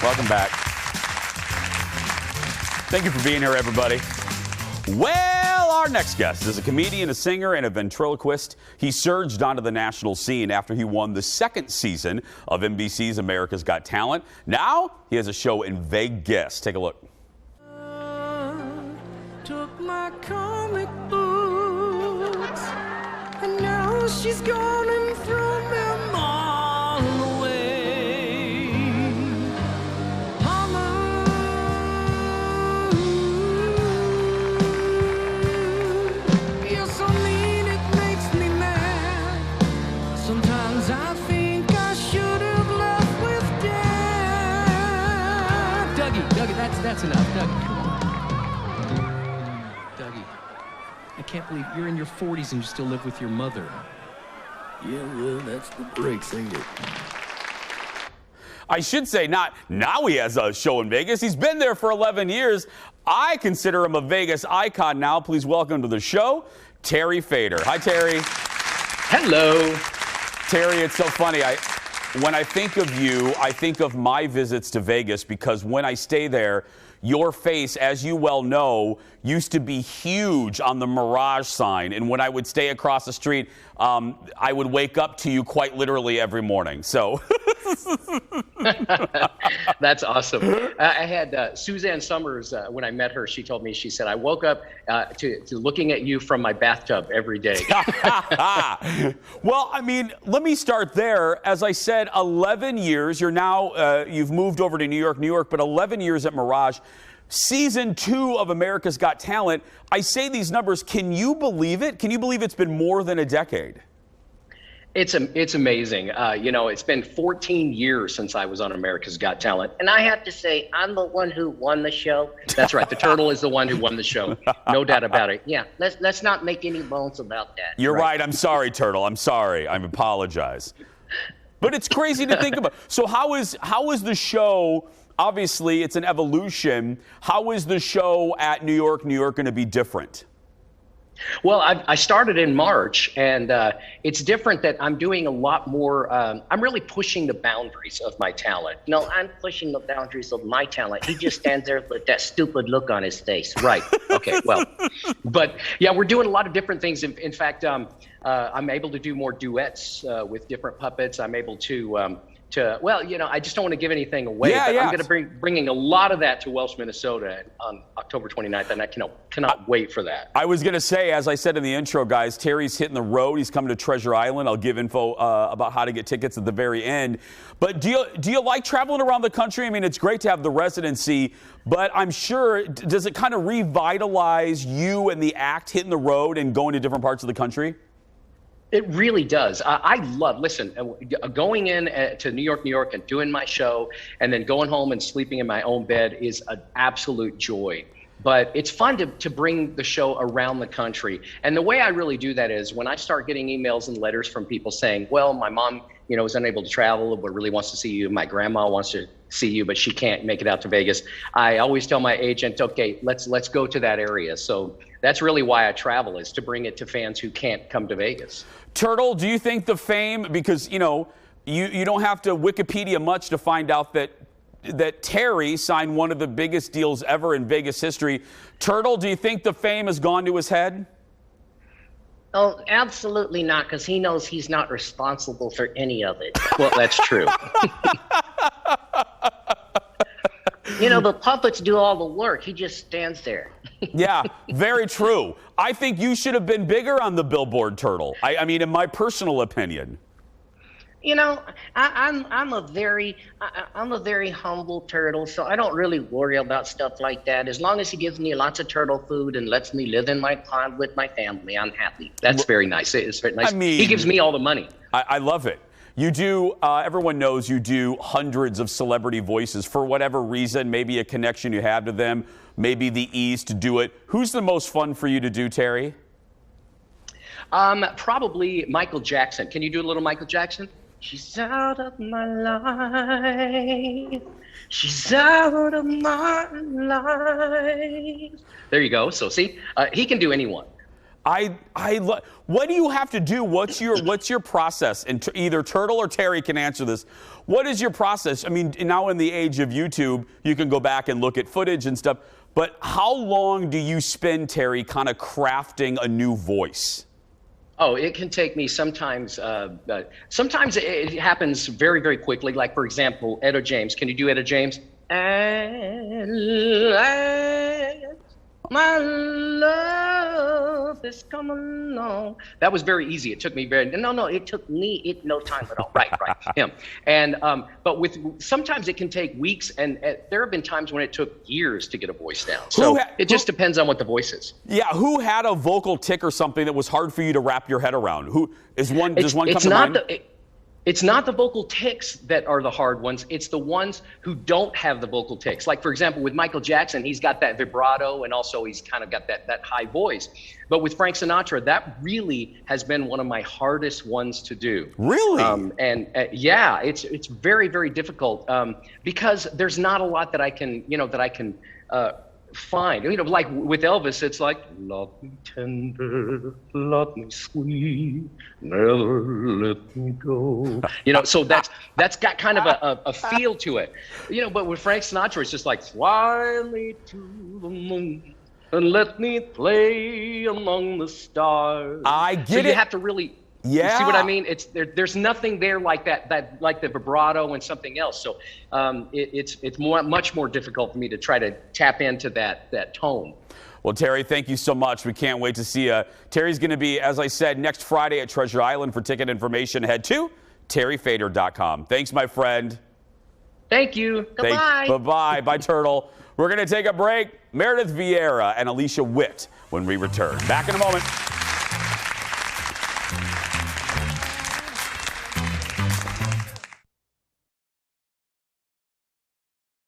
Welcome back. Thank you for being here, everybody. Well, our next guest is a comedian, a singer, and a ventriloquist. He surged onto the national scene after he won the second season of NBC's America's Got Talent. Now he has a show in Vegas. Take a look. Took my comic books, and now she's gone and thrown them all away. Mama, you're so mean, it makes me mad. Sometimes I think I should have left with Dad. Dougie, that's enough, Dougie. I can't believe you're in your 40s and you still live with your mother. Yeah, well, that's the breaks, ain't it? I should say not now he has a show in Vegas. He's been there for 11 years. I consider him a Vegas icon now. Please welcome to the show, Terry Fator. Hi, Terry. Hello. Terry, it's so funny. When I think of you, I think of my visits to Vegas because when I stay there, your face, as you well know, used to be huge on the Mirage sign. And when I would stay across the street, I would wake up to you quite literally every morning. So That's awesome. I had Suzanne Summers, when I met her, she told me, she said, I woke up to looking at you from my bathtub every day. Well, I mean, let me start there. As I said, 11 years. You're now, you've moved over to New York, but 11 years at Mirage. Season 2 of America's Got Talent. I say these numbers. Can you believe it? Can you believe it's been more than a decade? It's amazing. You know, it's been 14 years since I was on America's Got Talent. And I have to say, I'm the one who won the show. That's right. The turtle is the one who won the show. No doubt about it. Yeah, let's not make any bones about that. You're right. I'm sorry, Turtle. I'm sorry. I apologize. But it's crazy to think about. So how is the show? Obviously, it's an evolution. How is the show at New York going to be different? Well, I started in March, and it's different that I'm doing a lot more. I'm really pushing the boundaries of my talent. No, I'm pushing the boundaries of my talent. He just stands there with that stupid look on his face. Right. Okay. Well, but yeah, we're doing a lot of different things. In fact, I'm able to do more duets with different puppets. I'm able to well, you know, I just don't want to give anything away, but I'm going to be bringing a lot of that to Welsh, Minnesota on October 29th, and I cannot wait for that. I was going to say, as I said in the intro, guys, Terry's hitting the road. He's coming to Treasure Island. I'll give info about how to get tickets at the very end. But do you like traveling around the country? I mean, it's great to have the residency, but I'm sure, does it kind of revitalize you and the act hitting the road and going to different parts of the country? It really does. I love, going in to New York and doing my show and then going home and sleeping in my own bed is an absolute joy. But it's fun to bring the show around the country. And the way I really do that is when I start getting emails and letters from people saying, well, my mom, you know, is unable to travel, but really wants to see you. My grandma wants to see you, but she can't make it out to Vegas. I always tell my agent, okay, let's go to that area. So that's really why I travel, is to bring it to fans who can't come to Vegas. Turtle, do you think the fame, because, you know, you don't have to Wikipedia much to find out that Terry signed one of the biggest deals ever in Vegas history. Turtle, do you think the fame has gone to his head? Oh, absolutely not, because he knows he's not responsible for any of it. Well, that's true. You know, the puppets do all the work. He just stands there. Yeah, very true. I think you should have been bigger on the billboard, Turtle. I mean, in my personal opinion. You know, I'm a very humble turtle, so I don't really worry about stuff like that. As long as he gives me lots of turtle food and lets me live in my pond with my family, I'm happy. That's very nice. It's very nice. I mean, he gives me all the money. I love it. You do, everyone knows you do hundreds of celebrity voices for whatever reason, maybe a connection you have to them, maybe the ease to do it. Who's the most fun for you to do, Terry? Probably Michael Jackson. Can you do a little Michael Jackson? She's out of my life. She's out of my life. There you go. So see, he can do anyone. What do you have to do? What's your process? And either Turtle or Terry can answer this. What is your process? I mean, now in the age of YouTube, you can go back and look at footage and stuff. But how long do you spend, Terry, kind of crafting a new voice? Oh, it can take me sometimes. Sometimes it happens very, very quickly. Like, for example, Etta James. Can you do Etta James? My love is coming along. That was very easy. It took me it took me no time at all. Right, him. And but sometimes it can take weeks, and there have been times when it took years to get a voice down. So it just depends on what the voice is. Yeah, who had a vocal tick or something that was hard for you to wrap your head around? Does one come to mind? It's not the vocal tics that are the hard ones. It's the ones who don't have the vocal tics. Like, for example, with Michael Jackson, he's got that vibrato, and also he's kind of got that high voice. But with Frank Sinatra, that really has been one of my hardest ones to do. Really? Yeah, it's very, very difficult because there's not a lot that I can find. Like with Elvis, it's like, love me tender, love me sweet, never let me go. So that's got kind of a feel to it. But with Frank Sinatra, it's just like, fly me to the moon and let me play among the stars. I get it. So you have to really. Yeah. You see what I mean? There's nothing there like that like the vibrato and something else. So it's much more difficult for me to try to tap into that tone. Well, Terry, thank you so much. We can't wait to see you. Terry's going to be, as I said, next Friday at Treasure Island. For ticket information, head to terryfator.com. Thanks, my friend. Thank you. Goodbye. Bye-bye. Bye, Turtle. We're going to take a break. Meredith Vieira and Alicia Witt when we return. Back in a moment.